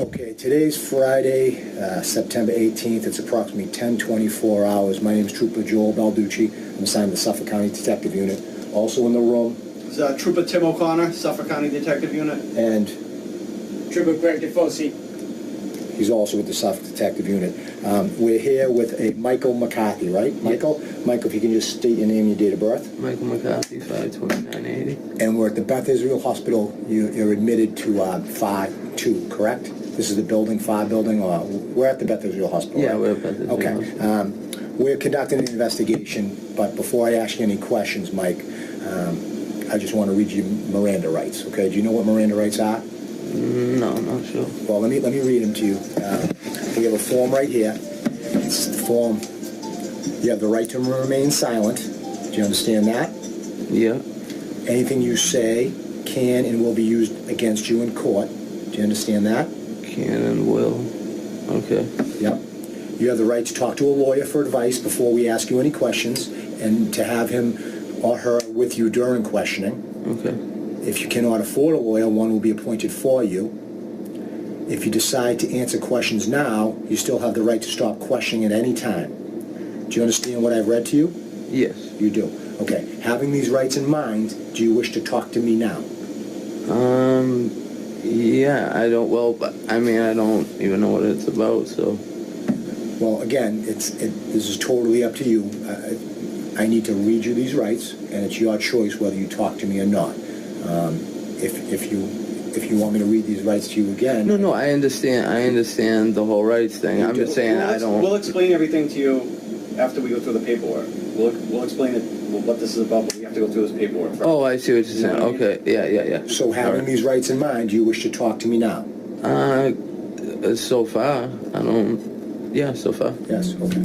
Okay, today's Friday, September 18th. It's approximately 10:24 hours. My name is Trooper Joel Balducci. I'm assigned to the Suffolk County Detective Unit. Also in the room. Is Trooper Tim O'Connor, Suffolk County Detective Unit. And Trooper Greg DeFosi. He's also with the Suffolk Detective Unit. We're here with a Michael McCarthy, right? Michael? Michael, if you can just state your name and your date of birth. Michael McCarthy, 52980. And we're at the Beth Israel Hospital. You're admitted to 5-2, correct? This is the building, 5 building, or we're at the Beth Israel Hospital, Yeah, right? we're at Beth Israel Hospital. Okay. We're conducting an investigation, but before I ask you any questions, Mike, I just want to read you Miranda rights, okay? Do you know what Miranda rights are? No, I'm not sure. Well, let me read them to you. We have a form right here. It's the form. You have the right to remain silent. Do you understand that? Yeah. Anything you say can and will be used against you in court. Do you understand that? Can and will. Okay. Yep. You have the right to talk to a lawyer for advice before we ask you any questions, and to have him or her with you during questioning. Okay. If you cannot afford a lawyer, one will be appointed for you. If you decide to answer questions now, you still have the right to stop questioning at any time. Do you understand what I've read to you? Yes. You do. Okay. Having these rights in mind, do you wish to talk to me now? Yeah, I don't, well, I mean, I don't even know what it's about, so. Well, again, this is totally up to you. I need to read you these rights, and it's your choice whether you talk to me or not. If you want me to read these rights to you again... No, I understand the whole rights thing. I'm just saying We'll explain everything to you after we go through the paperwork. We'll explain what this is about, but we have to go through this paperwork first. Oh, I see what you're saying. Okay, yeah. So having these rights in mind, do you wish to talk to me now? So far, I don't... Yeah, so far. Yes, okay.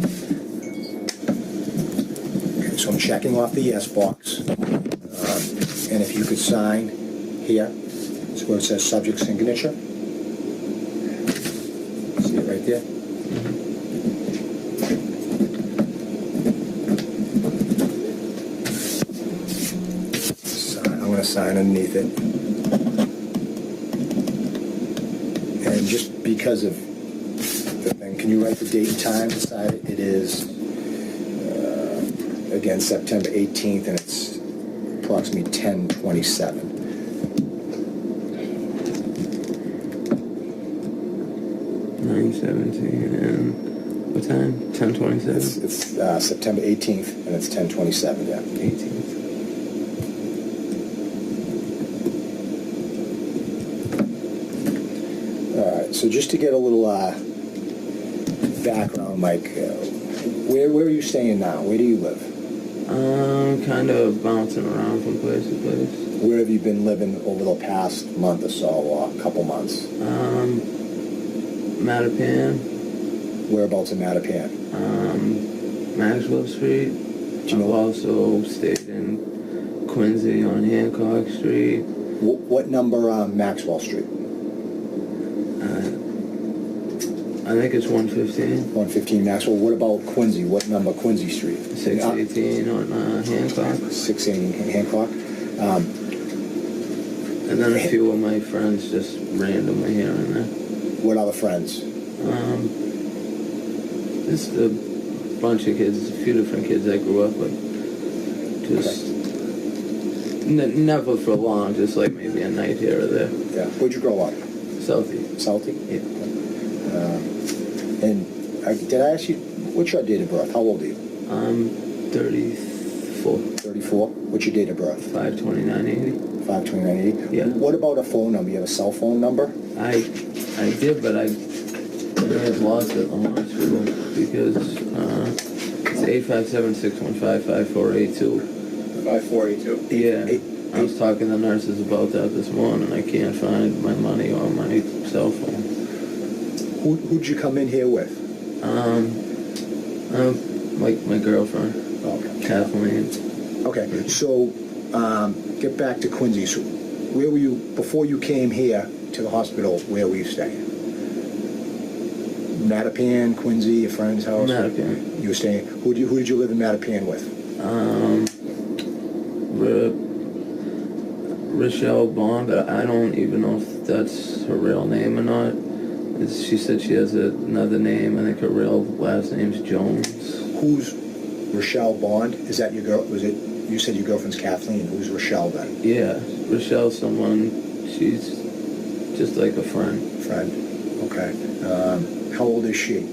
So I'm checking off the yes box. And if you could sign here, it's where it says subject signature. See it right there? I'm going to sign underneath it. And just because of the thing, can you write the date and time beside it? It is, again, September 18th, and it's approximately 10:27. 9:17 and what time? 10:27. It's September 18th, and it's 10:27. Yeah. 18th. All right. So just to get a little background, Mike, where are you staying now? Where do you live? Kind of bouncing around from place to place. Where have you been living over the past month or so, or a couple months? Mattapan. Whereabouts in Mattapan? Maxwell Street. Do you know? I've also stayed in Quincy on Hancock Street. What number on Maxwell Street? I think it's 115. 115 Maxwell. What about Quincy? What number Quincy Street? 618 on Hancock. 618 Hancock. And then a few of my friends just randomly here and there. What other friends? Just a bunch of kids, a few different kids I grew up with. Just never for long, just like maybe a night here or there. Yeah. Where'd you grow up? Southie. Southie? Yeah. And did I ask you, what's your date of birth? How old are you? 34. 34? What's your date of birth? 52980. 52980? Yeah. What about a phone number? You have a cell phone number? I did, but I may have lost it in the hospital because it's 857-615-5482. 5482. Yeah. I was talking to the nurses about that this morning. I can't find my money or my cell phone. Who'd you come in here with? My girlfriend. Okay. Kathleen. Okay, so get back to Quincy. So where were you, before you came here to the hospital, where were you staying? Mattapan, Quincy, your friend's house? Mattapan. You were staying, who did you live in Mattapan with? Rochelle Bond, but I don't even know if that's her real name or not. She said she has another name. I think her real last name's Jones. Who's Rochelle Bond? Is that your girl? Was it? You said your girlfriend's Kathleen. Who's Rochelle then? Yeah, Rochelle's someone. She's just like a friend. Friend. Okay. How old is she?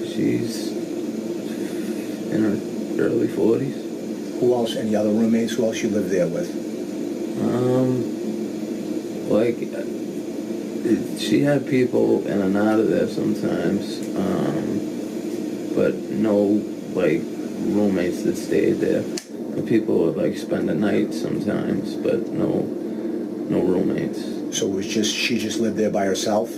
She's in her early 40s. Who else? Any other roommates? Who else you live there with? Like, she had people in and out of there sometimes, but no, like, roommates that stayed there. The people would, like, spend the night sometimes, but no roommates. So it was she just lived there by herself?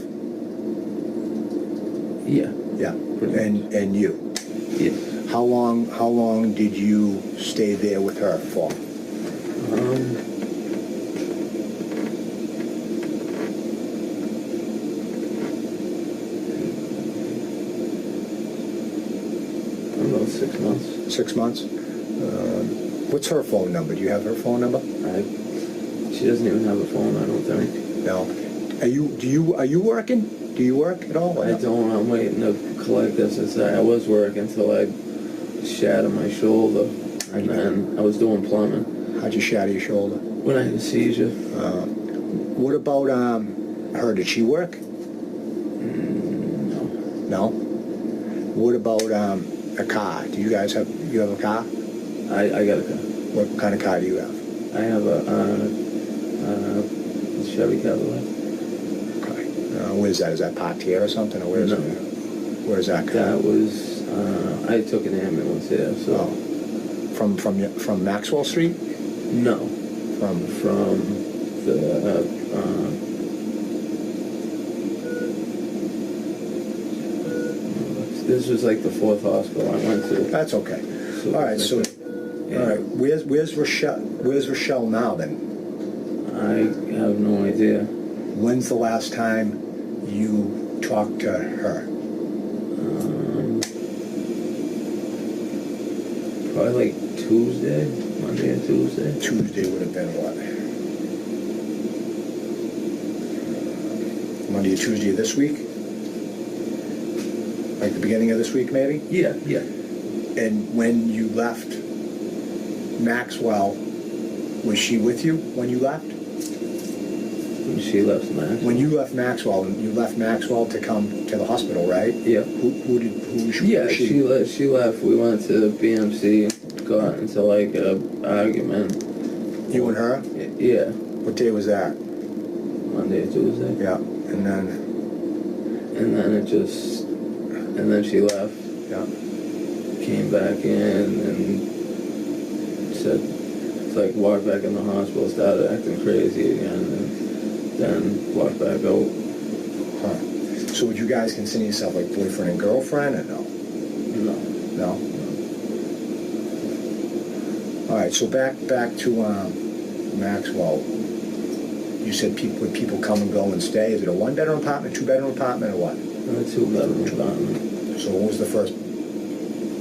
Yeah. Yeah. Pretty much. And you? Yeah. How long did you stay there with her for? About 6 months. 6 months? What's her phone number? Do you have her phone number? She doesn't even have a phone, I don't think. No. Are you working? Do you work at all? I don't. I'm waiting to collect SSI. I was working until I shattered my shoulder, and then I was doing plumbing. How'd you shatter your shoulder? When I had a seizure. What about her? Did she work? No. No. What about a car? Do you guys have a car? I got a car. What kind of car do you have? I have a Chevy Cavalier. Okay. Where's that? Is that parked here or something? Or where's No. Where's that car? That was I took an ambulance here. So From Maxwell Street? no, From the this was like the 4th hospital I went to. That's okay. So All right. So yeah. all right. Where's Rochelle? Where's Rochelle now then? I have no idea. When's the last time you talked to her? Probably like Tuesday, Monday and Tuesday. Tuesday would have been what? Monday or Tuesday of this week? Like the beginning of this week, maybe? Yeah. And when you left Maxwell, was she with you when you left? When she left Max. When you left Maxwell to come to the hospital, right? Yeah. Who was she? Yeah, she left. We went to BMC, got into like a argument. You and her? Yeah. What day was that? Monday or Tuesday. Yeah. And then she left. Yeah. Came back in and said, like, walked back in the hospital, started acting crazy again, and then walked back out. Huh. So would you guys consider yourself like boyfriend and girlfriend or no? No. No? All right, so back to Maxwell. You said would people come and go and stay? Is it a 1-bedroom apartment, 2-bedroom apartment, or what? A 2-bedroom apartment. So what was the first?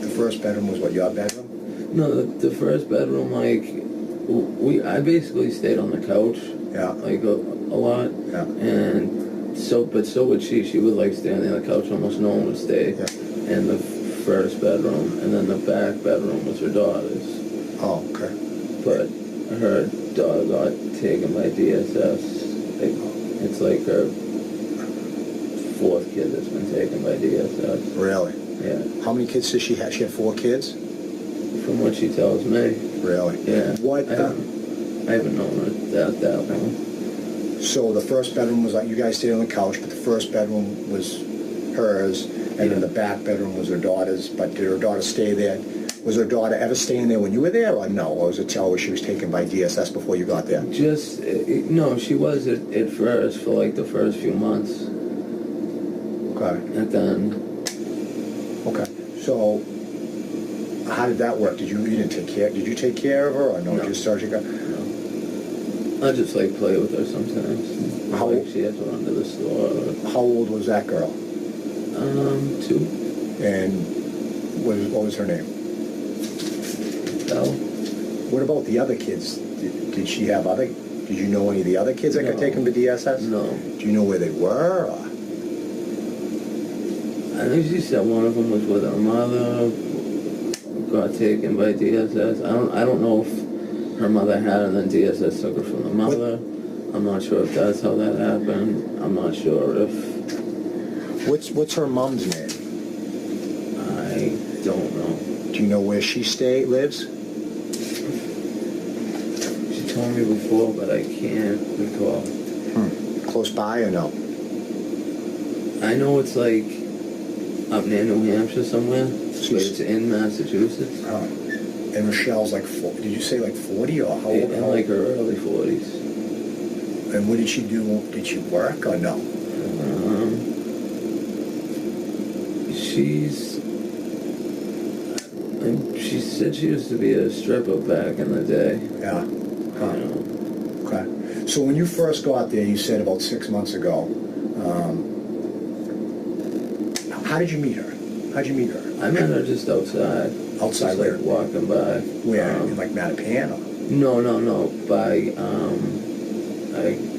The first bedroom was what, your bedroom? No, the first bedroom, like, I basically stayed on the couch. Yeah. Like a lot. Yeah. And so would she. She would like stay on the couch. Almost no one would stay in the first bedroom, and then the back bedroom was her daughter's. Oh, okay. But her daughter got taken by DSS. It's like her 4th kid that's been taken by DSS. Really? Yeah. How many kids does she have? She had 4 kids? From what she tells me. Really? Yeah. What? I haven't known her that long. So the first bedroom was like you guys stayed on the couch, but the first bedroom was hers, and then the back bedroom was her daughter's. But did her daughter stay there? Was her daughter ever staying there when you were there, or no? Or was it she was taken by DSS before you got there? No, she was at first for like the first few months. Okay. And then. Okay. So how did that work? You didn't take care? Did you take care of her, or no? No. Just started. No. I just like play with her sometimes. How like she had to run to the store. How old was that girl? 2. And what was her name? Belle. What about the other kids? Did she have other? Did you know any of the other kids that got No. taken to DSS? No. Do you know where they were? Or? I think she said one of them was with her mother, got taken by DSS. I don't know if her mother had it and then DSS took her from the mother. I'm not sure if that's how that happened. I'm not sure if... What's her mom's name? I don't know. Do you know where she lives? She told me before, but I can't recall. Close by or no? I know it's like up near New Hampshire somewhere, but it's in Massachusetts. And Rochelle's like, did you say like 40 or how old? In like her early 40s. And what did she do? Did she work or no? She said she used to be a stripper back in the day. Yeah. You know. Okay. So when you first got there, you said about 6 months ago. How did you meet her? How'd you meet her? I met her just outside. Outside just where? like walking by. Where? In like Mattapan? No. By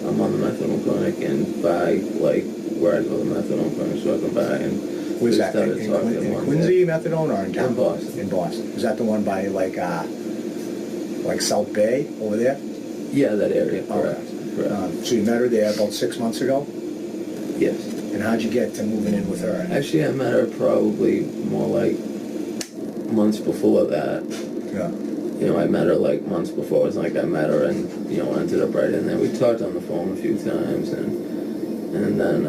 I'm on the methadone clinic, and by like where I go to the methadone clinic, so I come by and Where's we that? started talking In one Quincy, day. methadone, or in town? In Boston. In Boston. Is that the one by like South Bay over there? Yeah, that area. Oh. Correct. So you met her there about 6 months ago? Yes. And how'd you get to moving in with her? Actually, I met her probably more like months before that. Yeah. You know, I met her like months before. It was like I met her and, you know, ended up right in there. We talked on the phone a few times, and then,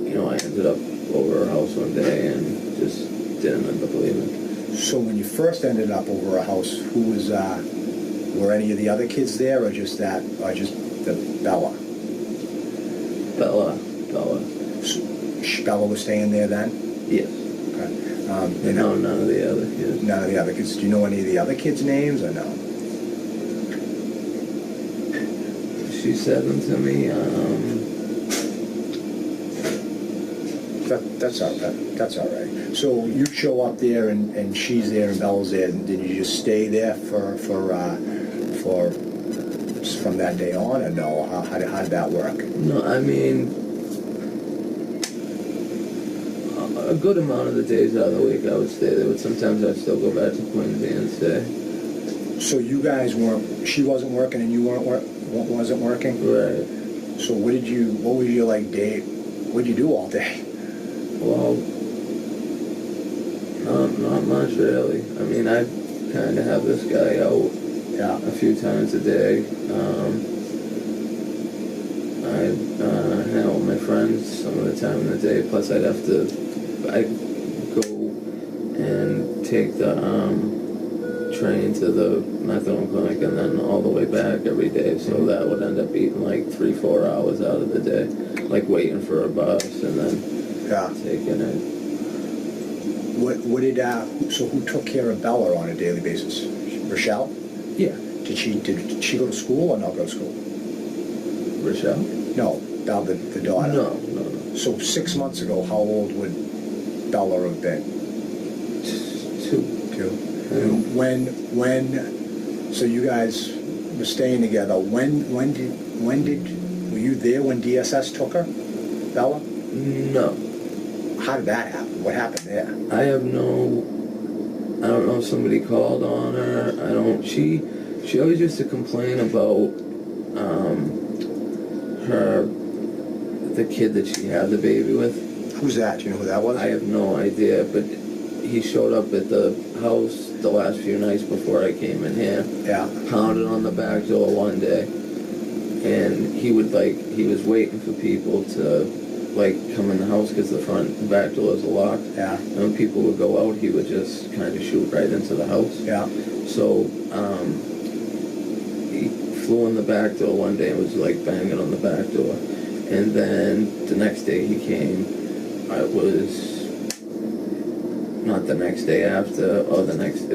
you know, I ended up over her house one day and just didn't end up leaving. So when you first ended up over her house, who was, were any of the other kids there, or just the Bella? Bella. Bella was staying there then? Yes. Okay. No, none of the other kids. None of the other kids. Do you know any of the other kids' names or no? She said them to me. That's all right. So you show up there and she's there and Bella's there, and did you just stay there for from that day on, or no? How did that work? No, I mean, a good amount of the days out of the week I would stay there, but sometimes I'd still go back to Quincy and stay. So you guys weren't. She wasn't working and you wasn't working. Right. So what was your like day? What did you do all day? Well, not much really. I mean, I kind of have this guy out a few times a day. I hang out with my friends some of the time in the day. Plus, I'd go and take the train to the methadone clinic and then all the way back every day. So that would end up eating like 3-4 hours out of the day, like waiting for a bus and then taking it. So who took care of Bella on a daily basis? Rochelle? Yeah. Did she go to school or not go to school? Rochelle? No, Bella, the daughter. No. So 6 months ago, how old would Bella have been? 2. And so you guys were staying together. When were you there when DSS took her, Bella? No. How did that happen? What happened there? I don't know if somebody called on her. She always used to complain about the kid that she had the baby with. Who's that? Do you know who that was? I have no idea, but he showed up at the house the last few nights before I came in here. Yeah. Pounded on the back door one day, and he was waiting for people to come in the house because the front and back doors are locked. Yeah. And when people would go out, he would just kind of shoot right into the house. Yeah. So he flew in the back door one day and was banging on the back door. And then the next day he came, it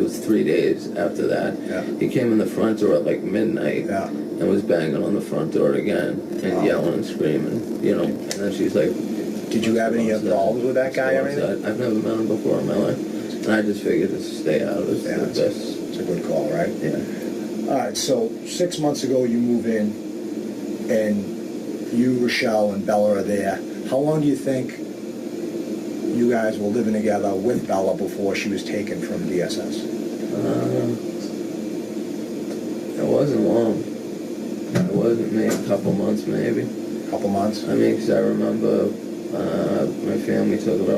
was 3 days after that. Yeah. He came in the front door at midnight and was banging on the front door again and yelling and screaming, and then she's like, did you have any problems with that guy or anything? I've never met him before in my life, and I just figured to stay out. It's the best. It's a good call, right? Yeah. All right, so 6 months ago you move in, and you, Rochelle, and Bella are there. How long do you think you guys were living together with Bella before she was taken from DSS? It wasn't long. It wasn't maybe a couple months, maybe. A couple months? I mean, because I remember my family we took her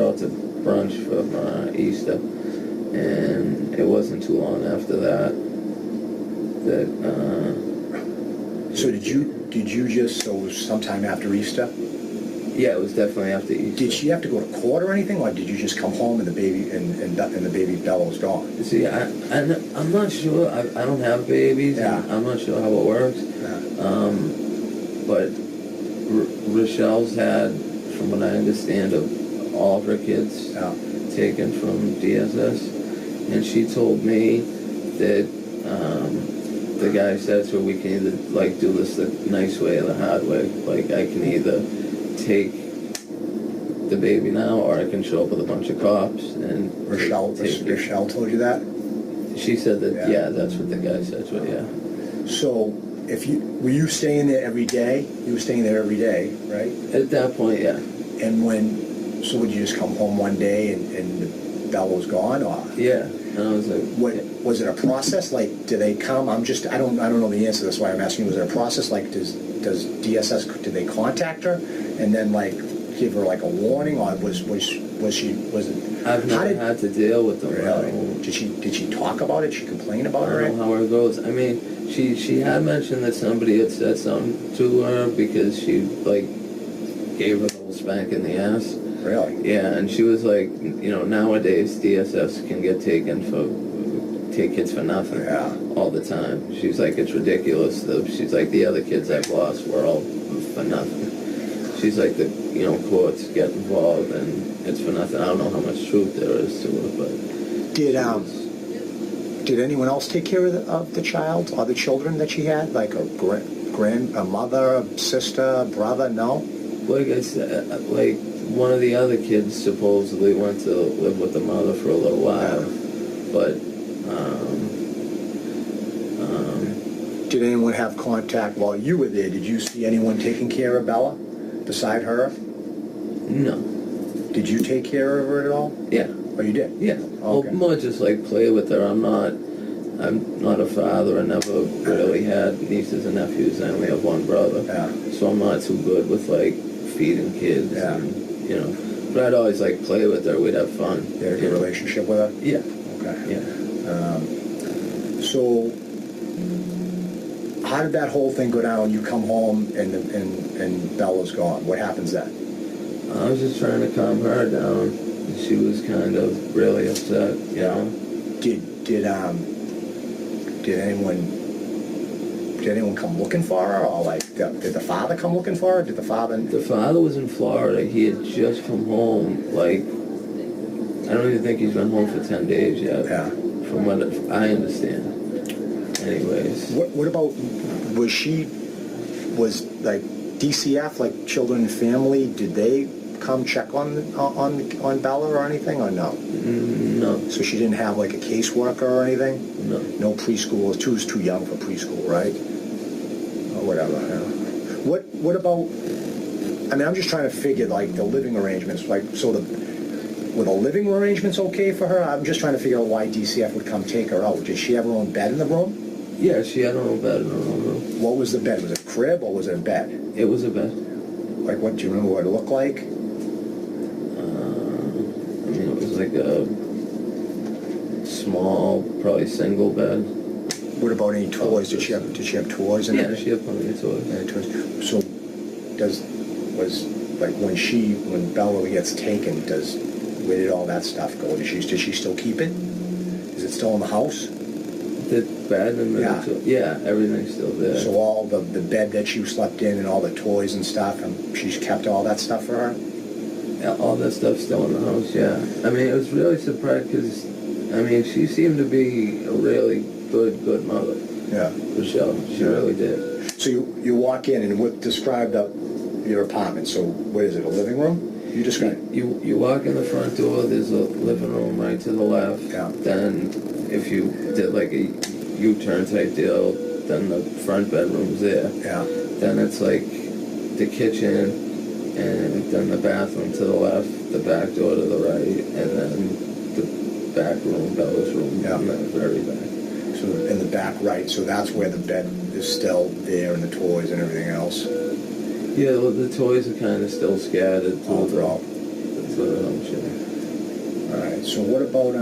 out to brunch for Easter, and it wasn't too long after that So did you just, so it was sometime after Easter? yeah, it was definitely after Easter. Did she have to go to court or anything, or did you just come home and the baby and the baby Bella was gone? See, I'm not sure. I don't have babies. Yeah. And I'm not sure how it works. Yeah. But Rochelle's had, from what I understand, of all of her kids Yeah. taken from DSS, and she told me that the guy said to her, we can either like do this the nice way or the hard way. Like I can either take the baby now, or I can show up with a bunch of cops and Rochelle told you that? She said that, Yeah. yeah, that's what the guy said to her, yeah. So, were you staying there every day? You were staying there every day, right? At that point, yeah. And so would you just come home one day and Bella was gone, or? Yeah. And I was like, What, was it a process? Like, do they come? I don't know the answer. That's why I'm asking. Was it a process? Like, does DSS, did they contact her and then like give her like a warning, or was it? I've never had to deal with them. Really? Did she talk about it? Did she complain about I it? don't know how it goes. I mean, she had mentioned that somebody had said something to her because she like gave her the whole spank in the ass. Really? Yeah, and she was like, nowadays DSS can take kids for nothing. Yeah. All the time. She's like, it's ridiculous. She's like, the other kids I've lost were all for nothing. She's like, the courts get involved and it's for nothing. I don't know how much truth there is to it, but did anyone else take care of the child or the children that she had, like a mother, a sister, brother? No. like I said, like one of the other kids supposedly went to live with the mother for a little while, but Did anyone have contact while you were there? Did you see anyone taking care of Bella beside her? no. Did you take care of her at all? Yeah. Oh, you did? Yeah. Okay. Well, more just like play with her. I'm not a father. I never really had nieces and nephews. I only have one brother. Yeah. So I'm not too good with like feeding kids. Yeah. And, but I'd always like play with her. We'd have fun. You had a good relationship with her? Yeah. Okay. Yeah. So, how did that whole thing go down? You come home and Bella's gone. What happens then? I was just trying to calm her down. She was kind of really upset, you know. Did anyone come looking for her, or like did the father come looking for her? Did the father? The father was in Florida. He had just come home. Like, I don't even think he's been home for 10 days yet. Yeah. From what I understand. Anyways. What about, was like DCF, like Children and Family, did they come check on Bella or anything, or no? No. So she didn't have like a caseworker or anything? No. No preschool. She was too young for preschool, right? Or whatever. Yeah. What about? I mean, I'm just trying to figure like the living arrangements. Like, so were the living arrangements okay for her? I'm just trying to figure out why DCF would come take her out. Did she have her own bed in the room? Yeah, she had her own bed in her own room. What was the bed? Was it a crib or was it a bed? It was a bed. Like, what do you remember what it looked like? I mean, it was like a small, probably single bed. What about any toys? Did she have toys in Yeah, there? she had plenty of toys. Any toys? So, when Bella gets taken, where did all that stuff go? Did she still keep it? Is it still in the house? The bed and the Yeah. yeah, everything's still there. So all the bed that you slept in and all the toys and stuff, and she's kept all that stuff for her? Yeah, all that stuff's still in the house, yeah. I mean, it was really surprised because, I mean, she seemed to be a really good mother, Yeah. Rochelle. She really did. So you walk in and describe your apartment. So what is it, a living room? You describe. You walk in the front door, there's a living room right to the left. Yeah. Then if you did like a U-turn type deal, then the front bedroom's there. Yeah. Then it's like the kitchen, and then the bathroom to the left, the back door to the right, and then the back room, Bella's room, Yeah. in the very back. So in the back right, so that's where the bed is still there and the toys and everything else. Yeah, well, the toys are kind of still scattered All through throughout. the chair. All right. So what about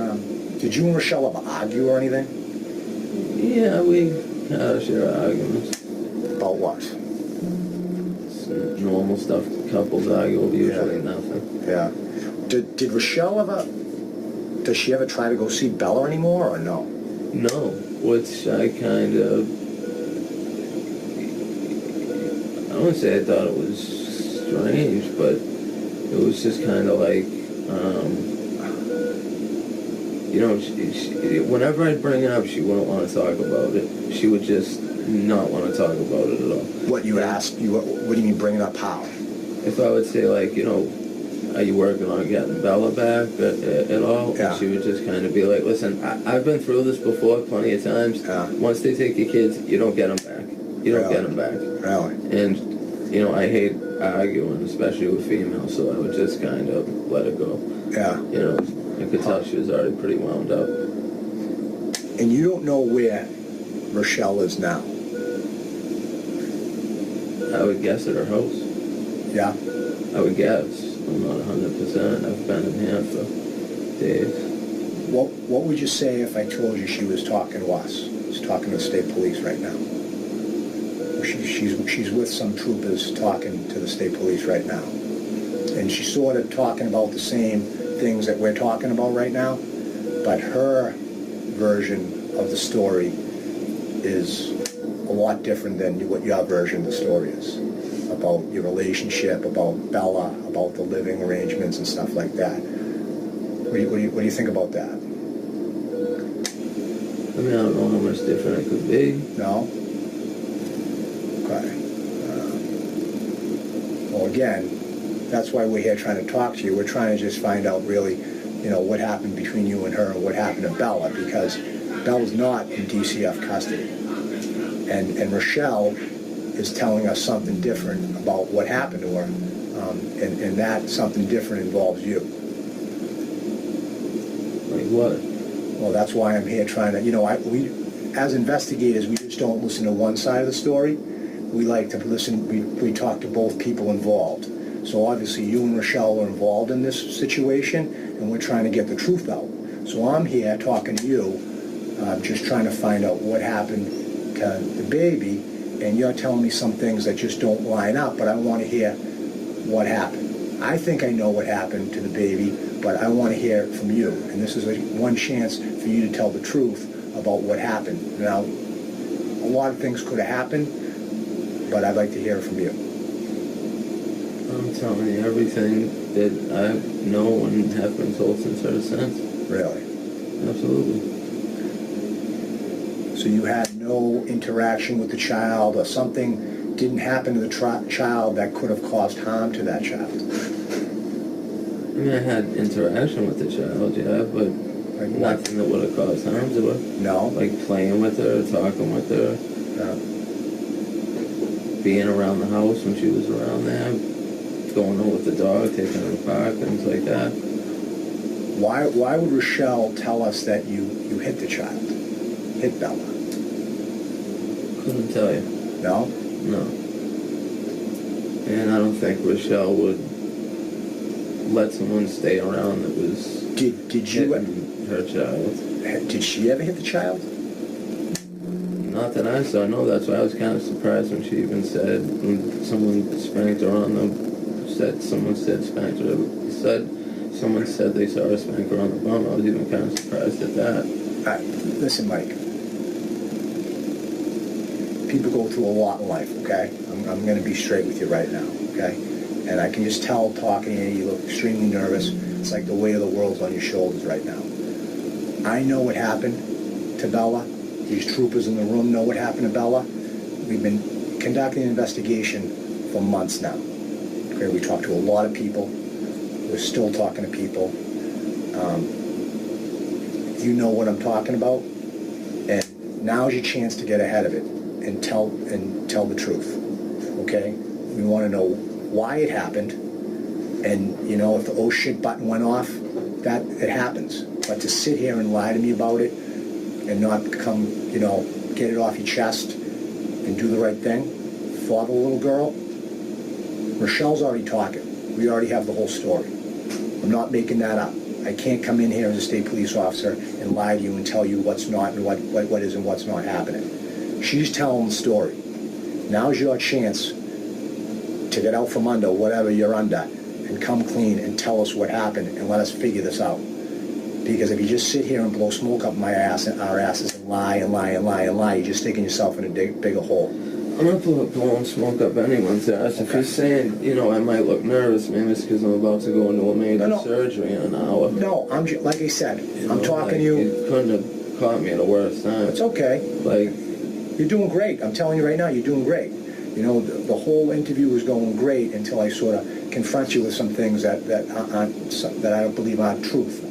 did you and Rochelle ever argue or anything? Yeah, we had our share of arguments. About what? It's normal stuff couples argue over, usually Yeah. nothing. Yeah. Did Rochelle ever? Does she ever try to go see Bella anymore or no? No, which I kind of, I wouldn't say I thought it was strange, but it was just kind of like, whenever I'd bring it up, she wouldn't want to talk about it. She would just not want to talk about it at all. What you asked? What do you mean bringing up how? If I would say, like, are you working on getting Bella back at all? Yeah. And she would just kind of be like, listen, I've been through this before plenty of times. Yeah. Once they take your kids, you don't get them back. You don't get them back. Really? And, I hate arguing, especially with females, so I would just kind of let it go. Yeah. I could tell she was already pretty wound up. And you don't know where Rochelle is now? I would guess at her house. Yeah. I would guess. I'm not 100%. I've been in here for days. What would you say if I told you she was talking to us? She's talking to the state police right now. She's with some troopers talking to the state police right now. And she's sort of talking about the same things that we're talking about right now, but her version of the story is a lot different than what your version of the story is. About your relationship, about Bella, about the living arrangements and stuff like that. What do you think about that? I mean, I don't know how much different it could be. No? Okay. Well, again, that's why we're here trying to talk to you. We're trying to just find out really, what happened between you and her and what happened to Bella, because Bella's not in DCF custody. And Rochelle is telling us something different about what happened to her, and that something different involves you. Like what? Well, that's why I'm here trying to, we, as investigators, we just don't listen to one side of the story. We like to listen, we talk to both people involved. So obviously you and Rochelle are involved in this situation, and we're trying to get the truth out. So I'm here talking to you, just trying to find out what happened to the baby, and you're telling me some things that just don't line up, but I want to hear what happened. I think I know what happened to the baby, but I want to hear it from you. And this is one chance for you to tell the truth about what happened. Now, a lot of things could have happened, but I'd like to hear it from you. I'm telling you everything that I know and have been told since ever since. Really? Absolutely. So you had no interaction with the child, or something didn't happen to the child that could have caused harm to that child? I mean, I had interaction with the child, yeah, but Like what? nothing that would have caused harm to her. No? Like playing with her, talking with her, being around the house when she was around there, going out with the dog, taking her to the park, things like that. Why would Rochelle tell us that you hit the child? Hit Bella? Couldn't tell you. No? No. And I don't think Rochelle would let someone stay around that was Did you hitting her child. Did she ever hit the child? Not that I saw, no, that's why I was kind of surprised when she even said, when someone spanked her on the, someone said spanked her, someone said they saw her spank her on the bum. I was even kind of surprised at that. Listen, Mike. People go through a lot in life, okay? I'm going to be straight with you right now, okay? And I can just tell talking to you look extremely nervous. It's like the weight of the world's on your shoulders right now. I know what happened to Bella. These troopers in the room know what happened to Bella. We've been conducting an investigation for months now. Okay, we talked to a lot of people. We're still talking to people. You know what I'm talking about, and now's your chance to get ahead of it and tell the truth. Okay, we want to know why it happened, and, you know, if the oh shit button went off, that it happens. But to sit here and lie to me about it and not come, you know, get it off your chest and do the right thing for the little girl, Rochelle's already talking. We already have the whole story. I'm not making that up. I can't come in here as a state police officer and lie to you and tell you what's not and what is and what's not happening. She's telling the story. Now's your chance to get out from under whatever you're under and come clean and tell us what happened and let us figure this out. Because if you just sit here and blow smoke up my ass and our asses and lie and lie and lie and lie, you're just digging yourself in a bigger hole. I'm not blowing smoke up anyone's ass. If you're saying, you know, I might look nervous, maybe it's because I'm about to go into a major surgery in an hour. No, like I said, You I'm know, talking like, to you. You couldn't have caught me at a worse time. It's okay. Like, you're doing great. I'm telling you right now, you're doing great. You know, the whole interview was going great until I sort of confront you with some things that I don't believe aren't truth.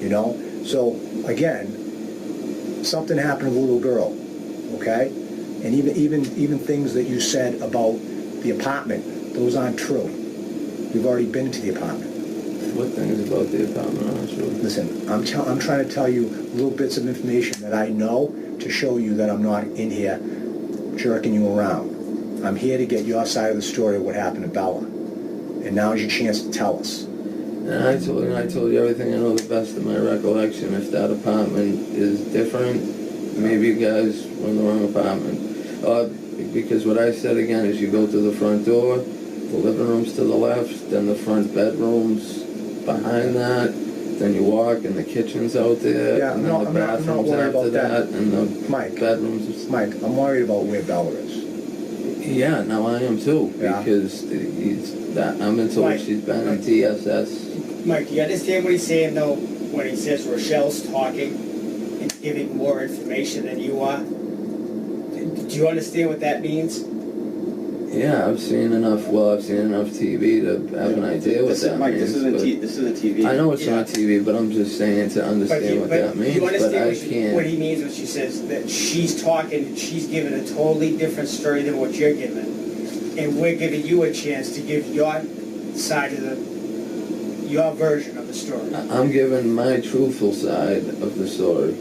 You know? So, again, something happened to the little girl, okay? And even things that you said about the apartment, those aren't true. We've already been to the apartment. what things about the apartment aren't true? Listen, I'm trying to tell you little bits of information that I know to show you that I'm not in here jerking you around. I'm here to get your side of the story of what happened to Bella. And now's your chance to tell us. And I told you everything I know the best of my recollection. If that apartment is different, maybe you guys were in the wrong apartment. Because what I said again is you go to the front door, the living room's to the left, then the front bedroom's behind that, then you walk and the kitchen's out there, Yeah, and then the bathroom's after that, and the bedrooms. Mike, I'm worried about where Bella is. Yeah, now I am too, Yeah. because I'm into what she's been in TSS. Mike, do you understand what he's saying, though, when he says Rochelle's talking and giving more information than you are? Do you understand what that means? Yeah, I've seen enough TV to have an idea what that Mike, means. this isn't TV. I know it's not TV, but I'm just saying to understand what that means. You But understand I what can't. he means when she says that she's talking and she's giving a totally different story than what you're giving. And we're giving you a chance to give your side of your version of the story. I'm giving my truthful side of the story.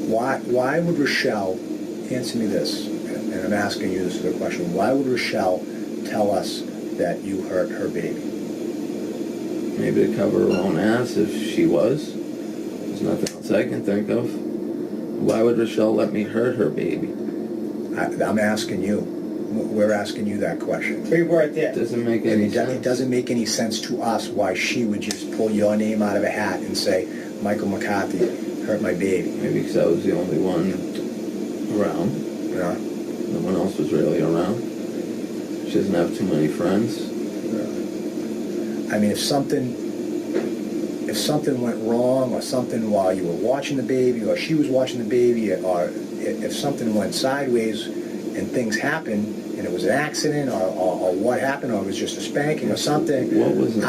Why would Rochelle, answer me this, and I'm asking you this as a question, why would Rochelle tell us that you hurt her baby? Maybe to cover her own ass if she was. There's nothing else I can think of. Why would Rochelle let me hurt her baby? I'm asking you. We're asking you that question. We weren't there. It doesn't make any sense. It doesn't make any sense to us why she would just pull your name out of a hat and say, Michael McCarthy hurt my baby. Maybe because I was the only one around. Yeah. No one else was really around. She doesn't have too many friends. I mean, if something went wrong or something while you were watching the baby or she was watching the baby or if something went sideways and things happened and it was an accident or what happened or it was just a spanking or something. What was it?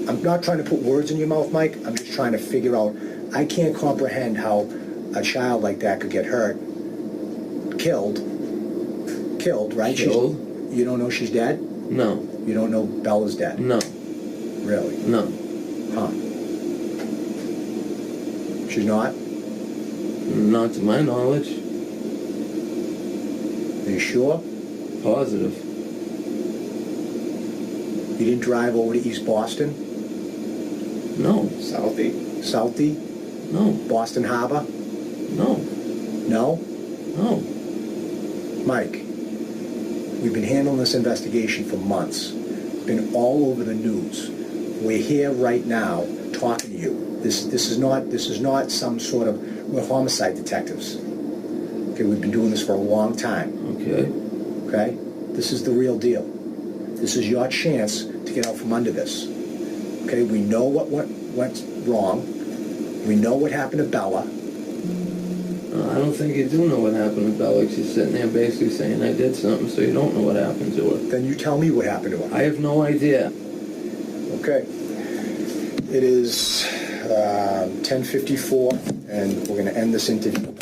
I'm not trying to put words in your mouth, Mike. I'm just trying to figure out. I can't comprehend how a child like that could get hurt, killed, right? Killed? You don't know she's dead? No. You don't know Bella's dead? No. Really? No. Huh. She's not? Not to my knowledge. Are you sure? Positive. You didn't drive over to East Boston? No. Southie? No. Boston Harbor? No. No? No. Mike, we've been handling this investigation for months. It's been all over the news. We're here right now talking to you. This is not some sort of, we're homicide detectives. Okay, we've been doing this for a long time. Okay. Okay? This is the real deal. This is your chance to get out from under this. Okay, we know what went wrong. We know what happened to Bella. I don't think you do know what happened to Bella. She's sitting there basically saying I did something, so you don't know what happened to her. Then you tell me what happened to her. I have no idea. Okay. It is 10:54, and we're going to end this interview.